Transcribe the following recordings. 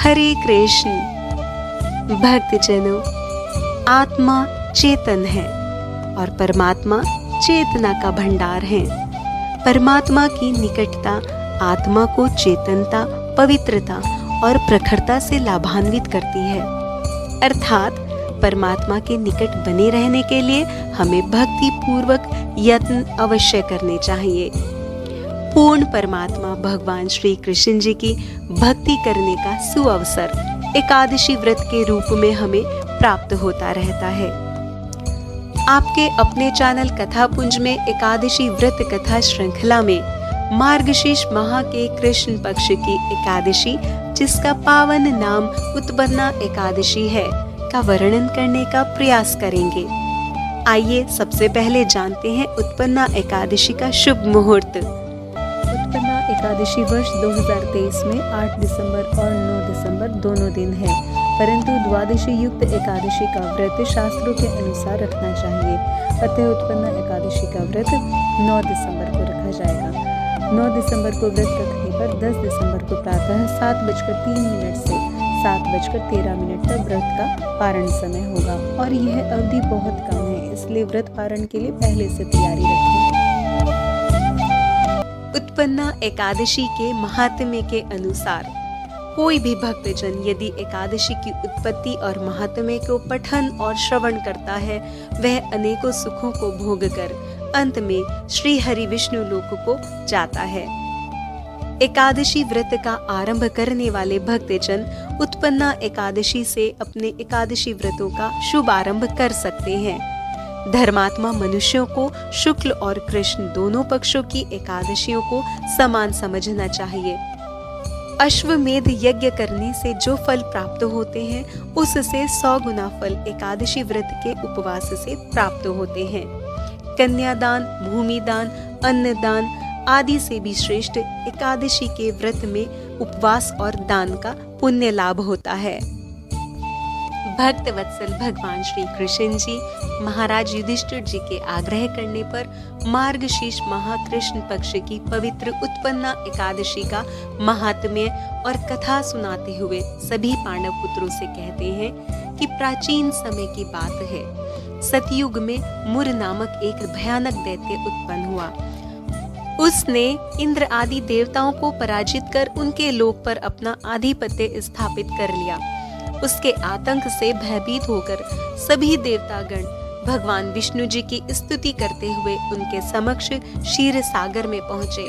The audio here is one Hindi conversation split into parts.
हरे कृष्ण। भक्तजनों, आत्मा चेतन है और परमात्मा चेतना का भंडार है। परमात्मा की निकटता आत्मा को चेतनता, पवित्रता और प्रखरता से लाभान्वित करती है। अर्थात परमात्मा के निकट बने रहने के लिए हमें भक्ति पूर्वक यत्न अवश्य करने चाहिए। पूर्ण परमात्मा भगवान श्री कृष्ण जी की भक्ति करने का सुअवसर एकादशी व्रत के रूप में हमें प्राप्त होता रहता है। आपके अपने चैनल कथापुंज में एकादशी व्रत कथा श्रृंखला में मार्गशीर्ष माह के कृष्ण पक्ष की एकादशी, जिसका पावन नाम उत्पन्ना एकादशी है, का वर्णन करने का प्रयास करेंगे। आइए सबसे पहले जानते हैं उत्पन्ना एकादशी का शुभ मुहूर्त। उत्पन्ना एकादशी वर्ष 2023 में 8 दिसंबर और 9 दिसंबर दोनों दिन है, परंतु द्वादशी युक्त एकादशी का व्रत शास्त्रों के अनुसार रखना चाहिए। अतः उत्पन्ना एकादशी का व्रत 9 दिसंबर को रखा जाएगा। 9 दिसंबर को व्रत रखने पर 10 दिसंबर को प्रातः 7:03 से 7:13 तक व्रत का पारण समय होगा और यह अवधि बहुत कम है, इसलिए व्रत पारण के लिए पहले से तैयारी रखें। उत्पन्ना एकादशी के महात्म्य के अनुसार कोई भी भक्तजन यदि एकादशी की उत्पत्ति और महात्म्य को पठन और श्रवण करता है, वह अनेकों सुखों को भोग कर अंत में श्री हरि विष्णु लोक को जाता है। एकादशी व्रत का आरंभ करने वाले भक्तजन उत्पन्ना एकादशी से अपने एकादशी व्रतों का शुभ आरंभ कर सकते हैं। धर्मात्मा मनुष्यों को शुक्ल और कृष्ण दोनों पक्षों की एकादशियों को समान समझना चाहिए। अश्वमेध यज्ञ करने से जो फल प्राप्त होते हैं, उससे 100 गुना फल एकादशी व्रत के उपवास से प्राप्त होते हैं। कन्यादान, भूमिदान, अन्नदान आदि से भी श्रेष्ठ एकादशी के व्रत में उपवास और दान का पुण्य लाभ होता है। भक्त वत्सल भगवान श्री कृष्ण जी महाराज युधिष्ठिर जी के आग्रह करने पर मार्गशीर्ष माह कृष्ण पक्ष की पवित्र उत्पन्ना एकादशी का महात्म्य और कथा सुनाते हुए सभी पांडव पुत्रों से कहते हैं कि प्राचीन समय की बात है। सतयुग में मुर नामक एक भयानक दैत्य उत्पन्न हुआ। उसने इंद्र आदि देवताओं को पराजित कर उनके लोक पर अपना आधिपत्य स्थापित कर लिया। उसके आतंक से भयभीत होकर सभी देवतागण भगवान विष्णु जी की स्तुति करते हुए उनके समक्ष क्षीर सागर में पहुंचे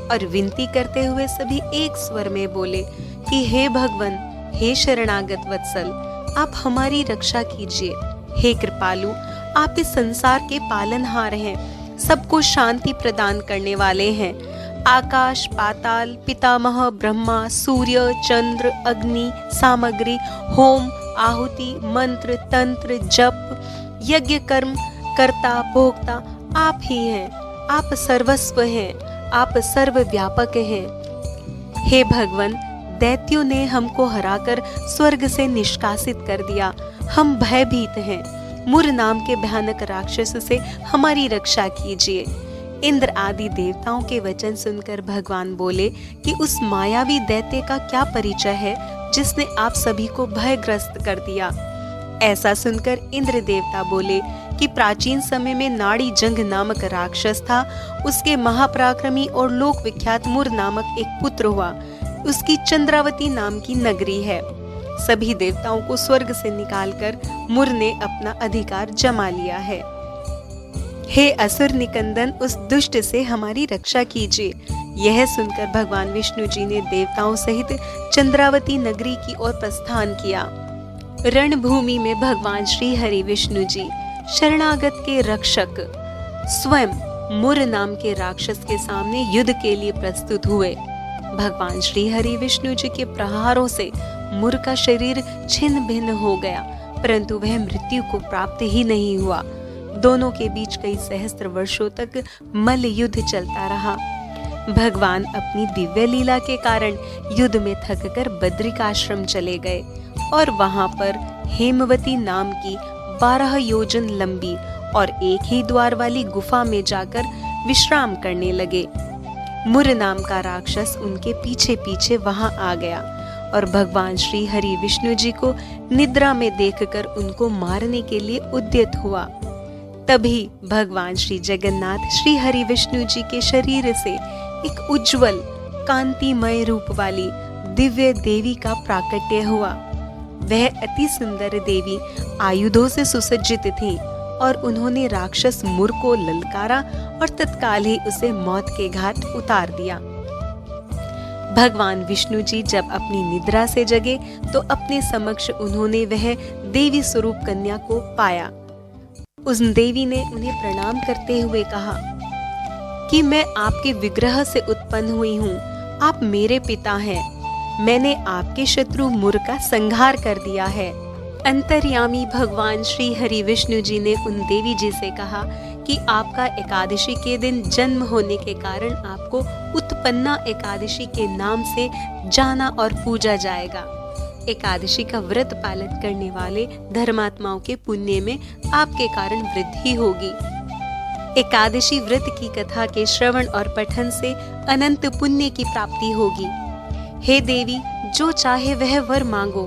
और विनती करते हुए सभी एक स्वर में बोले कि हे भगवान, हे शरणागत वत्सल, आप हमारी रक्षा कीजिए। हे कृपालु, आप इस संसार के पालनहार हैं, सबको शांति प्रदान करने वाले हैं। आकाश, पाताल, पितामह ब्रह्मा, सूर्य, चंद्र, अग्नि, सामग्री, होम, आहुति, मंत्र, तंत्र, जप, यज्ञ कर्म, कर्ता, भोक्ता आप ही हैं। आप सर्वस्व हैं, आप सर्वव्यापक हैं। हे भगवान, दैत्यों ने हमको हराकर स्वर्ग से निष्कासित कर दिया। हम भयभीत हैं। मुर नाम के भयानक राक्षस से हमारी रक्षा कीजिए। इंद्र आदि देवताओं के वचन सुनकर भगवान बोले कि उस मायावी दैत्य का क्या परिचय है जिसने आप सभी को भयग्रस्त कर दिया। ऐसा सुनकर इंद्र देवता बोले कि प्राचीन समय में नाड़ी जंग नामक राक्षस था। उसके महापराक्रमी और लोक विख्यात मुर नामक एक पुत्र हुआ। उसकी चंद्रावती नाम की नगरी है। सभी देवताओं को स्वर्ग से निकालकर मुर ने अपना अधिकार जमा लिया है। हे असुर निकंदन, उस दुष्ट से हमारी रक्षा कीजिए। यह सुनकर भगवान विष्णु जी ने देवताओं सहित चंद्रावती नगरी की ओर प्रस्थान किया। रणभूमि में भगवान श्री हरि विष्णु जी शरणागत के रक्षक स्वयं मुर नाम के राक्षस के सामने युद्ध के लिए प्रस्तुत हुए। भगवान श्री हरि विष्णु जी के प्रहारों से मुर का शरीर छिन्न भिन्न हो गया, परंतु वह मृत्यु को प्राप्त ही नहीं हुआ। दोनों के बीच कई सहस्त्र वर्षों तक मल्ल युद्ध चलता रहा। भगवान अपनी दिव्य लीला के कारण युद्ध में थककर बद्रिकाश्रम चले गए और वहां पर हेमवती नाम की 12 योजन लंबी और एक ही द्वार वाली गुफा में जाकर विश्राम करने लगे। मुर नाम का राक्षस उनके पीछे पीछे वहां आ गया और भगवान श्री हरि विष्णु जी को निद्रा में देखकर उनको मारने के लिए उद्यत हुआ। तभी भगवान श्री जगन्नाथ श्री हरि विष्णु जी के शरीर से एक उज्जवल कांतिमय रूप वाली दिव्य देवी का प्राकट्य हुआ। वह अति सुंदर देवी आयुधों से सुसज्जित थी और उन्होंने राक्षस मुर को ललकारा और तत्काल ही उसे मौत के घाट उतार दिया। भगवान विष्णु जी जब अपनी निद्रा से जगे तो अपने समक्ष उन्होंने वह देवी स्वरूप कन्या को पाया। उस देवी ने उन्हें प्रणाम करते हुए कहा कि मैं आपके विग्रह से उत्पन्न हुई हूँ, आप मेरे पिता हैं, मैंने आपके शत्रु मुर का संहार कर दिया है। अंतर्यामी भगवान श्री हरि विष्णु जी ने उन देवी जी से कहा कि आपका एकादशी के दिन जन्म होने के कारण आपको उत्पन्ना एकादशी के नाम से जाना और पूजा जाएगा। एकादशी का व्रत पालन करने वाले धर्मात्माओं के पुण्य में आपके कारण वृद्धि होगी। एकादशी व्रत की कथा के श्रवण और पठन से अनंत पुण्य की प्राप्ति होगी। हे देवी, जो चाहे वह वर मांगो।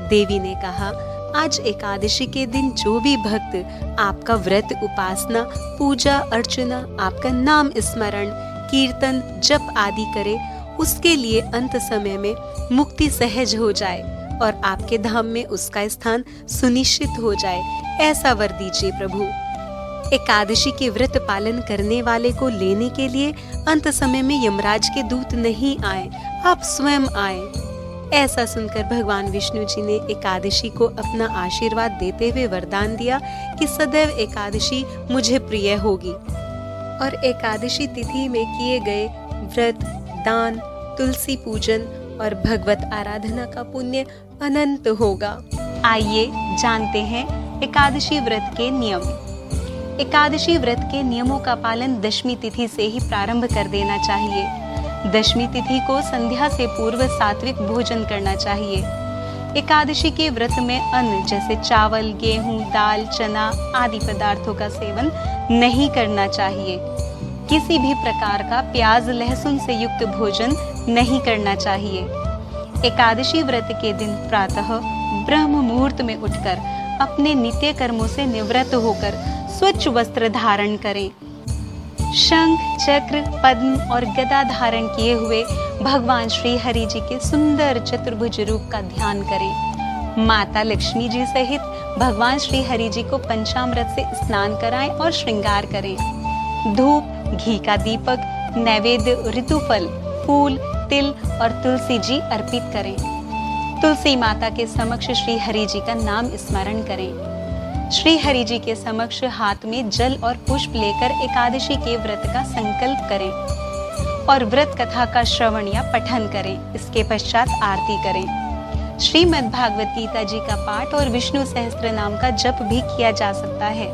देवी ने कहा, आज एकादशी के दिन जो भी भक्त आपका व्रत, उपासना, पूजा अर्चना, आपका नाम स्मरण, कीर्तन, जप आदि करे, उसके लिए अंत समय में मुक्ति सहज हो जाए और आपके धाम में उसका स्थान सुनिश्चित हो जाए, ऐसा वर दीजिए प्रभु। एकादशी के व्रत पालन करने वाले को लेने के लिए अंत समय में यमराज के दूत नहीं आए, आप स्वयं आए। ऐसा सुनकर भगवान विष्णु जी ने एकादशी को अपना आशीर्वाद देते हुए वरदान दिया कि सदैव एकादशी मुझे प्रिय होगी और एकादशी तिथि में किए गए व्रत, दान, तुलसी पूजन और भगवत आराधना का पुण्य अनंत होगा। आइए जानते हैं एकादशी व्रत के नियम। एकादशी व्रत के नियमों का पालन दशमी तिथि से ही प्रारंभ कर देना चाहिए। दशमी तिथि को संध्या से पूर्व सात्विक भोजन करना चाहिए। एकादशी के व्रत में अन्न जैसे चावल, गेहूं, दाल, चना आदि पदार्थों का सेवन नहीं करना चाहिए। किसी भी प्रकार का प्याज, लहसुन से युक्त भोजन नहीं करना चाहिए। एकादशी व्रत के दिन प्रातः ब्रह्म मुहूर्त में उठकर अपने नित्य कर्मों से निवृत्त होकर स्वच्छ वस्त्र धारण करें। शंख, चक्र, पद्म और गदा धारण किए हुए भगवान श्री हरि जी के सुंदर चतुर्भुज रूप का ध्यान करें। माता लक्ष्मी जी सहित भगवान श्री हरि जी को पंचामृत से स्नान कराएं और श्रृंगार करें। धूप, घी का दीपक, नैवेद्य, ऋतुफल, फूल, तिल और तुलसी जी अर्पित करें। तुलसी माता के समक्ष श्री हरि जी का नाम स्मरण करें। श्री हरि जी के समक्ष हाथ में जल और पुष्प लेकर एकादशी के व्रत का संकल्प करें और व्रत कथा का श्रवण या पठन करें। इसके पश्चात आरती करें। श्रीमद् भागवत गीता जी का पाठ और विष्णु सहस्त्र नाम का जप भी किया जा सकता है।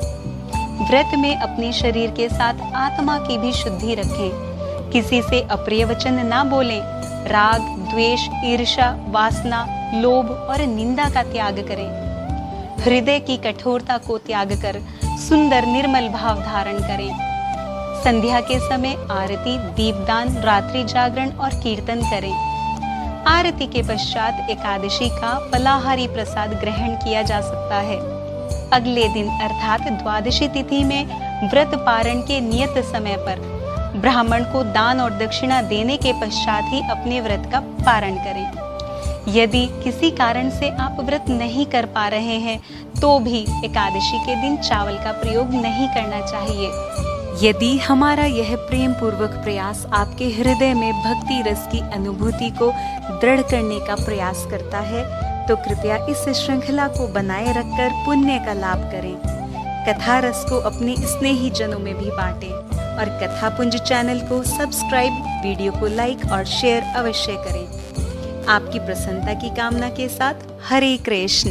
व्रत में अपने शरीर के साथ आत्मा की भी शुद्धि रखें। किसी से अप्रिय वचन ना बोलें। राग, द्वेष, ईर्ष्या, वासना, लोभ और निंदा का त्याग करें। हृदय की कठोरता को त्याग कर सुंदर निर्मल भाव धारण करें। संध्या के समय आरती, दीपदान, रात्रि जागरण और कीर्तन करें। आरती के पश्चात एकादशी का फलाहारी प्रसाद ग्रहण किया जा सकता है। अगले दिन अर्थात द्वादशी तिथि में व्रत पारण के नियत समय पर ब्राह्मण को दान और दक्षिणा देने के पश्चात ही अपने व्रत का पारण करें। यदि किसी कारण से आप व्रत नहीं कर पा रहे हैं तो भी एकादशी के दिन चावल का प्रयोग नहीं करना चाहिए। यदि हमारा यह प्रेम पूर्वक प्रयास आपके हृदय में भक्ति रस की अनुभूति को दृढ़ करने का प्रयास करता है तो कृपया इस श्रृंखला को बनाए रखकर पुण्य का लाभ करें। कथा रस को अपने स्नेही जनों में भी बांटें और कथापुंज चैनल को सब्सक्राइब, वीडियो को लाइक और शेयर अवश्य करें। आपकी प्रसन्नता की कामना के साथ हरे कृष्ण।